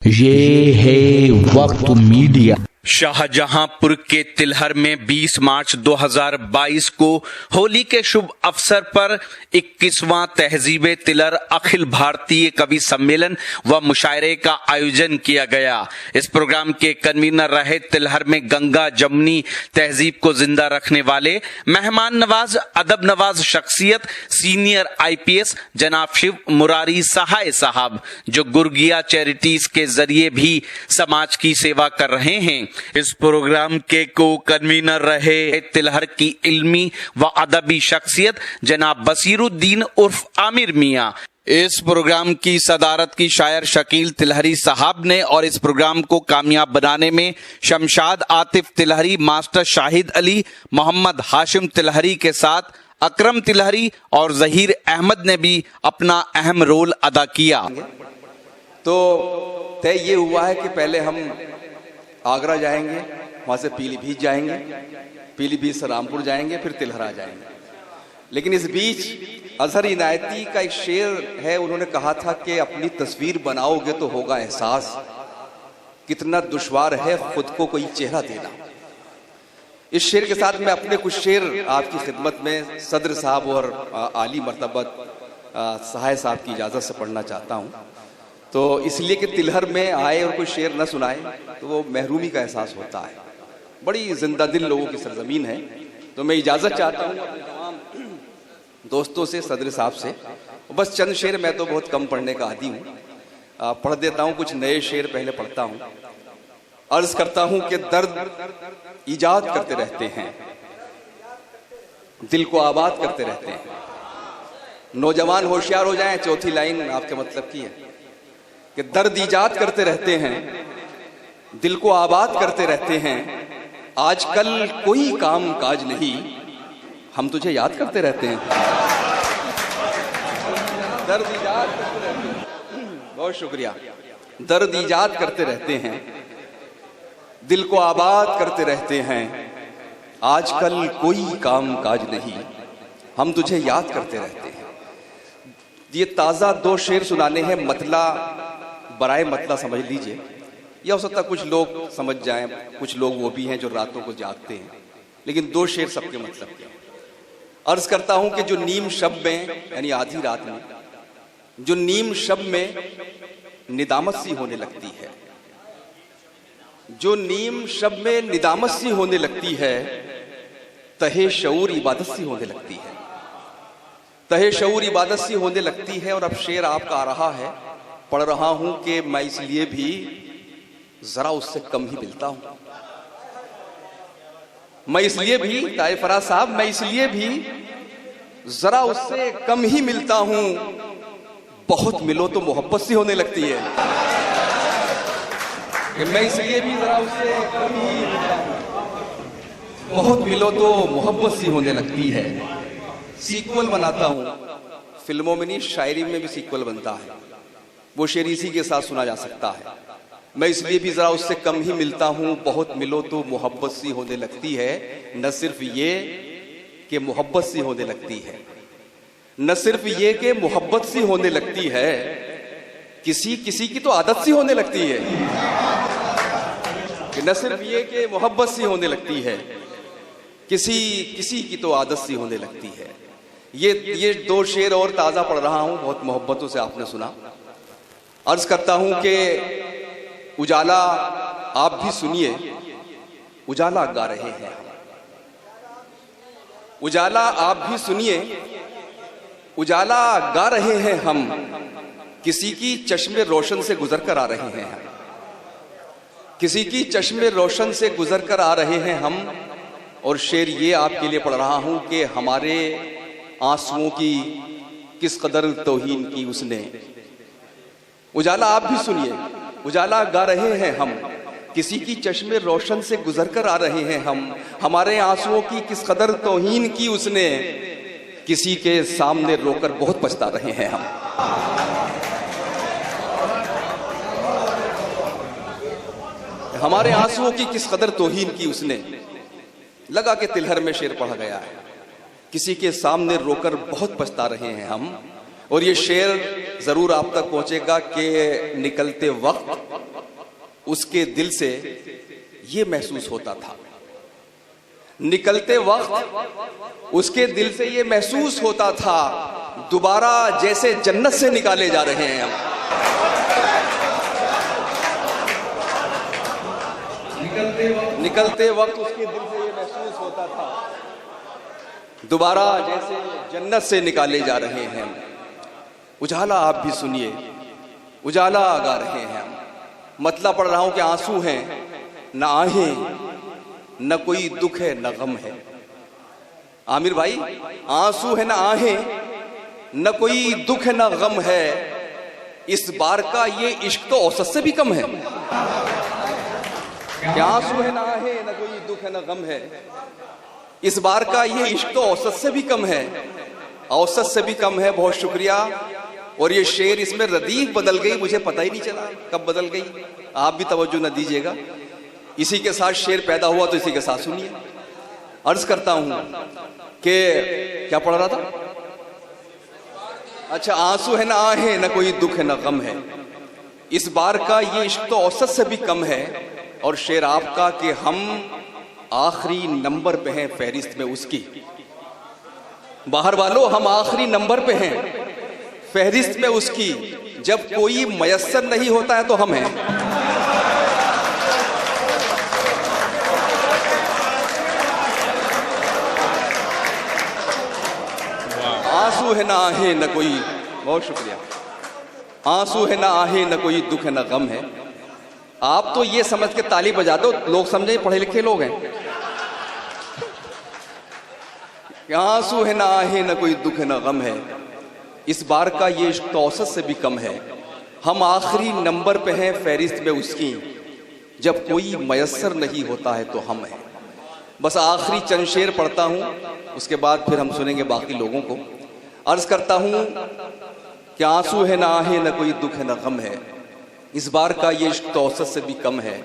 ये है वक्त मीडिया। शाहजहांपुर के तिलहर में 20 मार्च 2022 को होली के शुभ अवसर पर 21वां तहजीब तिलहर अखिल भारतीय कवि सम्मेलन व मुशायरे का आयोजन किया गया। इस प्रोग्राम के कन्वीनर रहे तिलहर में गंगा जमुनी तहजीब को जिंदा रखने वाले मेहमान नवाज अदब नवाज शख्सियत सीनियर IPS जनाब शिव मुरारी सहाय साहब, जो गुरगिया चैरिटीज के जरिए भी समाज की सेवा कर रहे हैं। इस प्रोग्राम के को कन्वीनर रहे तिलहर की इल्मी व अदबी शख्सियत जनाब बसीरुद्दीन उर्फ आमिर मियां। इस प्रोग्राम की सदारत की शायर शकील तिलहरी साहब ने और इस प्रोग्राम को कामयाब बनाने में शमशाद आतिफ तिलहरी, मास्टर शाहिद अली, मोहम्मद हाशिम तिलहरी के साथ अकरम तिलहरी और जहीर अहमद ने भी अपना अहम रोल अदा किया। तो तय ये हुआ है कि पहले हम आगरा जाएंगे, वहाँ से पीलीभीत जाएंगे, पीलीभीत से रामपुर जाएंगे, फिर तिलहरा जाएंगे। लेकिन इस बीच अजहर इनायती का एक शेर है, उन्होंने कहा था कि अपनी तस्वीर बनाओगे तो होगा एहसास, कितना दुश्वार है खुद को कोई चेहरा देना। इस शेर के साथ मैं अपने कुछ शेर आपकी खिदमत में सदर साहब और आली मर्तबत सहाय साहब की इजाज़त से पढ़ना चाहता हूँ। तो इसलिए कि तिलहर में आए और कोई शेर न सुनाए तो वो महरूमी का एहसास होता है। बड़ी जिंदा दिल लोगों की सरजमीन है। तो मैं इजाज़त चाहता हूँ अपने तमाम दोस्तों से, सदर साहब से। बस चंद शेर, मैं तो बहुत कम पढ़ने का आदी हूँ, पढ़ देता हूँ। कुछ नए शेर पहले पढ़ता हूँ। अर्ज करता हूँ कि दर्द ईजाद करते रहते हैं, दिल को आबाद करते रहते हैं। नौजवान होशियार हो जाएं, चौथी लाइन आपके मतलब की है कि दर्द ईजाद करते रहते हैं, दिल को आबाद करते रहते हैं। आजकल कोई काम काज नहीं, हम तुझे याद करते रहते हैं। दर्द ईजाद करते रहते हैं, बहुत शुक्रिया। दर्द ईजाद करते रहते हैं, दिल को आबाद करते रहते हैं। आजकल कोई काम काज नहीं, हम तुझे याद करते रहते हैं। ये ताज़ा दो शेर सुनाने हैं, मतला बराए मतला समझ लीजिए, या हो सकता कुछ लोग समझ जाएं, कुछ लोग वो भी हैं जो रातों को जागते हैं, लेकिन दो शेर सबके मतलब के। अर्ज करता हूं कि जो नीम शब में, यानी आधी रात में, जो नीम शब में निदामत सी होने लगती है, जो नीम शब में निदामत सी होने लगती है, तहे शऊर इबादत सी होने लगती है, तहे शऊर इबादत सी होने लगती है। और अब शेर आपका आ रहा है, पढ़ रहा हूं कि मैं इसलिए भी जरा उससे कम ही मिलता हूं। मैं इसलिए भी, ताए फराज साहब, मैं इसलिए भी जरा उससे कम ही मिलता हूं, बहुत मिलो तो मोहब्बत सी होने लगती है। कि मैं इसलिए भी जरा उससे कम ही मिलता हूं, बहुत मिलो तो मोहब्बत सी होने लगती है। सीक्वल बनाता हूं, फिल्मों में नहीं, शायरी में भी सीक्वल बनता है। वो शेर इसी के साथ सुना जा सकता है। मैं इसलिए भी जरा उससे कम ही मिलता हूं, बहुत मिलो तो मोहब्बत सी होने लगती है। न सिर्फ ये कि मोहब्बत सी होने लगती है, न सिर्फ ये कि मोहब्बत सी होने लगती है, किसी किसी की तो आदत सी होने लगती है। कि न सिर्फ ये कि मोहब्बत सी होने लगती है, किसी किसी की तो आदत सी होने लगती है। ये दो शेर और ताज़ा पढ़ रहा हूं, बहुत मोहब्बतों से आपने सुना। अर्ज करता हूं कि उजाला आप भी सुनिए, उजाला गा रहे हैं, उजाला आप भी सुनिए, उजाला गा रहे हैं हम, किसी की चश्मे रोशन से गुजर कर आ रहे हैं हम, किसी की चश्मे रोशन से गुजर कर आ रहे हैं हम। और शेर ये आपके लिए पढ़ रहा हूं कि हमारे आंसुओं की किस कदर तौहीन की उसने। उजाला आप भी सुनिए, उजाला गा रहे हैं हम, किसी की चश्मे रोशन से गुजर कर आ रहे हैं हम। हमारे आंसुओं की किस कदर तौहीन की उसने, किसी के सामने रोकर बहुत पछता रहे हैं हम। हमारे आंसुओं की किस कदर तौहीन की उसने। लगा के तिलहर में शेर पढ़ा गया है, किसी के सामने रोकर बहुत पछता रहे हैं हम। और ये शेर जरूर आप तक पहुंचेगा कि निकलते वक्त उसके दिल से ये महसूस होता था, निकलते वक्त उसके दिल से ये महसूस होता था, दोबारा जैसे जन्नत से निकाले जा रहे हैं हम। निकलते वक्त उसके दिल से ये महसूस होता था, दोबारा जैसे जन्नत से निकाले जा रहे हैं हम। उजाला आप भी सुनिए, उजाला गा रहे हैं हम। मतलब पढ़ रहा हूं कि आंसू हैं न आहें, न कोई दुख है न गम है। आमिर भाई, आंसू है न आहें, न कोई दुख है न गम है। इस बार का ये इश्क तो औसत से भी कम है। क्या आंसू है न आहें, न कोई दुख है न गम है। इस बार का ये इश्क तो औसत से भी कम है, औसत से भी कम है। बहुत शुक्रिया। और ये शेर, इसमें रदीफ बदल गई, मुझे पता ही नहीं चला कब बदल गई। आप भी तवज्जो न दीजिएगा, इसी के साथ शेर पैदा हुआ तो इसी के साथ सुनिए। अर्ज करता हूं कि क्या पढ़ रहा था? अच्छा, आंसू है ना आहें, न कोई दुख है न गम है। इस बार का ये इश्क तो औसत से भी कम है। और शेर आपका कि हम आखिरी नंबर पे हैं फहरिस्त में उसकी। बाहर वालों, हम आखिरी नंबर पे हैं फहरिस्त में उसकी। जब कोई मयस्सर नहीं होता है तो हम हैं। आंसू है ना आहें न कोई, बहुत शुक्रिया। आंसू है ना आहें, न कोई दुख है न गम है। आप तो ये समझ के ताली बजा दो, लोग समझे पढ़े लिखे लोग हैं। आंसू है ना आहें, न कोई दुख है न गम है। इस बार का ये इश्क तो औसत से भी कम है। हम आखिरी नंबर पे हैं फहरिस्त में उसकी। जब कोई मयस्सर नहीं होता है तो हम हैं। बस आखिरी चंद शेर पढ़ता हूं, उसके बाद फिर हम सुनेंगे बाकी लोगों को। अर्ज करता हूं कि आंसू है ना आहें, न कोई दुख है न गम है। इस बार का ये इश्क तो औसत से भी कम है।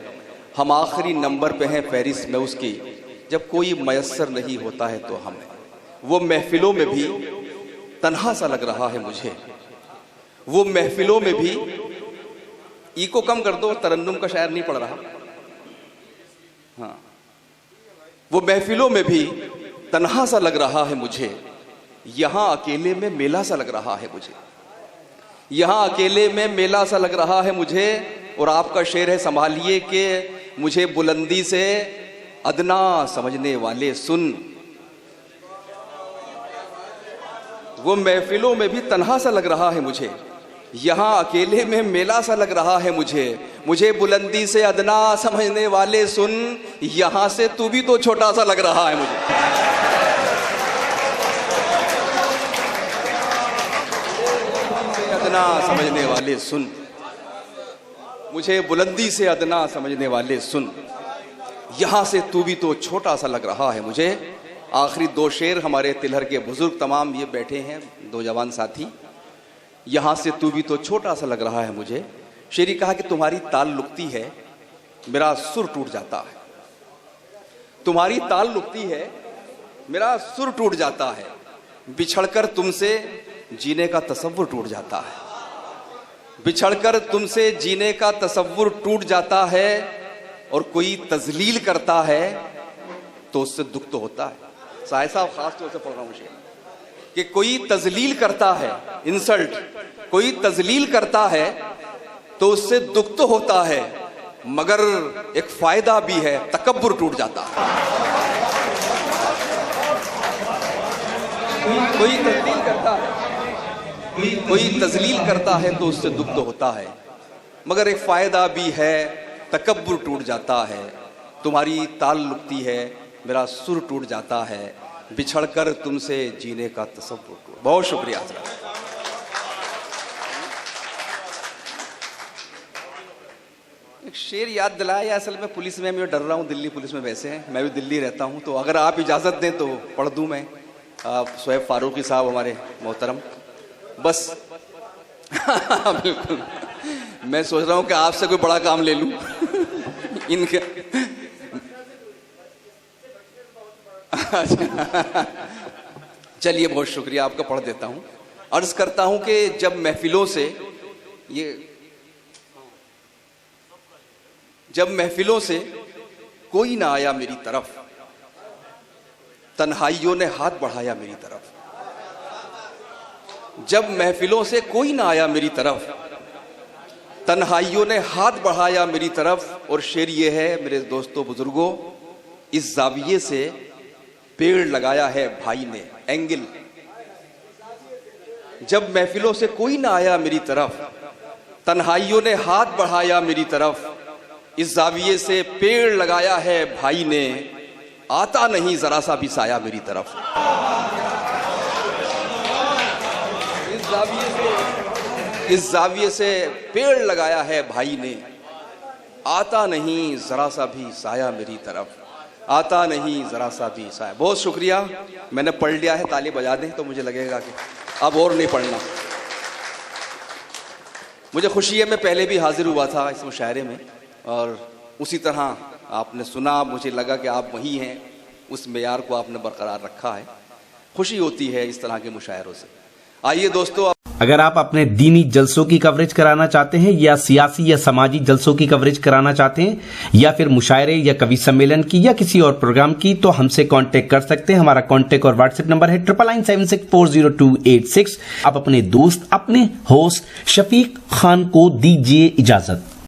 हम आखिरी नंबर पे हैं फहरिस्त में उसकी। जब कोई मयस्सर नहीं होता है तो हम हैं। वो महफिलों में भी तन्हा सा लग रहा है मुझे। वो महफिलों में भी, ईको कम कर दो, तरन्नुम का शायर नहीं पढ़ रहा। हाँ, वो महफिलों में भी तन्हा सा लग रहा है मुझे। यहां अकेले में मेला सा लग रहा है मुझे। यहां अकेले में मेला सा लग रहा है मुझे। और आपका शेर है, संभालिए, कि मुझे बुलंदी से अदना समझने वाले सुन। वो महफिलों में भी तन्हा सा लग रहा है मुझे। यहां अकेले में मेला सा लग रहा है मुझे। मुझे बुलंदी से अदना समझने वाले सुन। यहां से तू भी तो छोटा सा लग रहा है मुझे। अदना समझने वाले सुन, मुझे बुलंदी से अदना समझने वाले सुन। यहां से तू भी तो छोटा सा लग रहा है मुझे। आखिरी दो शेर हमारे तिलहर के बुजुर्ग तमाम ये बैठे हैं, दो जवान साथी। यहां से तू भी तो छोटा सा लग रहा है मुझे। शेरी कहा कि तुम्हारी ताल लुकती है, मेरा सुर टूट जाता है। तुम्हारी ताल लुकती है, मेरा सुर टूट जाता है। बिछड़कर तुमसे जीने का तसव्वुर टूट जाता है। बिछड़कर तुमसे जीने का तसव्वुर टूट जाता है। और कोई तजलील करता है तो उससे दुख तो होता है। साहिब साहब खास तौर से पढ़ रहा हूं शेर, कि कोई तजलील करता है, इंसल्ट, कोई तजलील करता है तो उससे दुख तो होता है, मगर एक फायदा भी है, तकब्बुर टूट जाता है। कोई तजलील करता है, कोई तजलील करता है तो उससे दुख तो होता है, मगर एक फायदा भी है, तकब्बुर टूट जाता है। तुम्हारी ताल लुकती है, मेरा सुर टूट जाता है। बिछड़कर तुमसे जीने का तसव्वुर टूट। बहुत शुक्रिया। एक शेर याद दिलाया। असल में पुलिस में मैं डर रहा हूँ, दिल्ली पुलिस में वैसे हैं, मैं भी दिल्ली रहता हूँ, तो अगर आप इजाज़त दें तो पढ़ दूँ मैं। शोएब फारूकी साहब हमारे मोहतरम, बस बिल्कुल। मैं सोच रहा हूँ कि आपसे कोई बड़ा काम ले लूँ इनके। चलिए, बहुत शुक्रिया आपका, पढ़ देता हूँ। अर्ज करता हूँ कि जब महफिलों से ये जब महफिलों से कोई ना आया मेरी तरफ, तन्हाइयों ने हाथ बढ़ाया मेरी तरफ। जब महफिलों से कोई ना आया मेरी तरफ, तन्हाइयों ने हाथ बढ़ाया मेरी तरफ। और शेर ये है मेरे दोस्तों बुजुर्गों, इस जाविये से पेड़ लगाया है भाई ने, एंगल। जब महफिलों से कोई ना आया मेरी तरफ, तन्हाइयों ने हाथ बढ़ाया मेरी तरफ। इस जाविये से पेड़ लगाया है भाई ने, आता नहीं जरा सा भी साया मेरी तरफ। इस जाविये से पेड़ लगाया है भाई ने, आता नहीं जरा सा भी साया मेरी तरफ, आता नहीं जरा सा भी साया। बहुत शुक्रिया, मैंने पढ़ लिया है, ताली बजा दें तो मुझे लगेगा कि अब और नहीं पढ़ना। मुझे खुशी है, मैं पहले भी हाजिर हुआ था इस मुशायरे में और उसी तरह आपने सुना, मुझे लगा कि आप वही हैं, उस मेयार को आपने बरकरार रखा है। खुशी होती है इस तरह के मुशायरों से। आइए दोस्तों, अगर आप अपने दीनी जलसों की कवरेज कराना चाहते हैं या सियासी या समाजी जलसों की कवरेज कराना चाहते हैं या फिर मुशायरे या कवि सम्मेलन की या किसी और प्रोग्राम की, तो हमसे कांटेक्ट कर सकते हैं। हमारा कांटेक्ट और व्हाट्सएप नंबर है 9976400286। आप अपने दोस्त, अपने होस्ट शफीक खान को दीजिए इजाजत।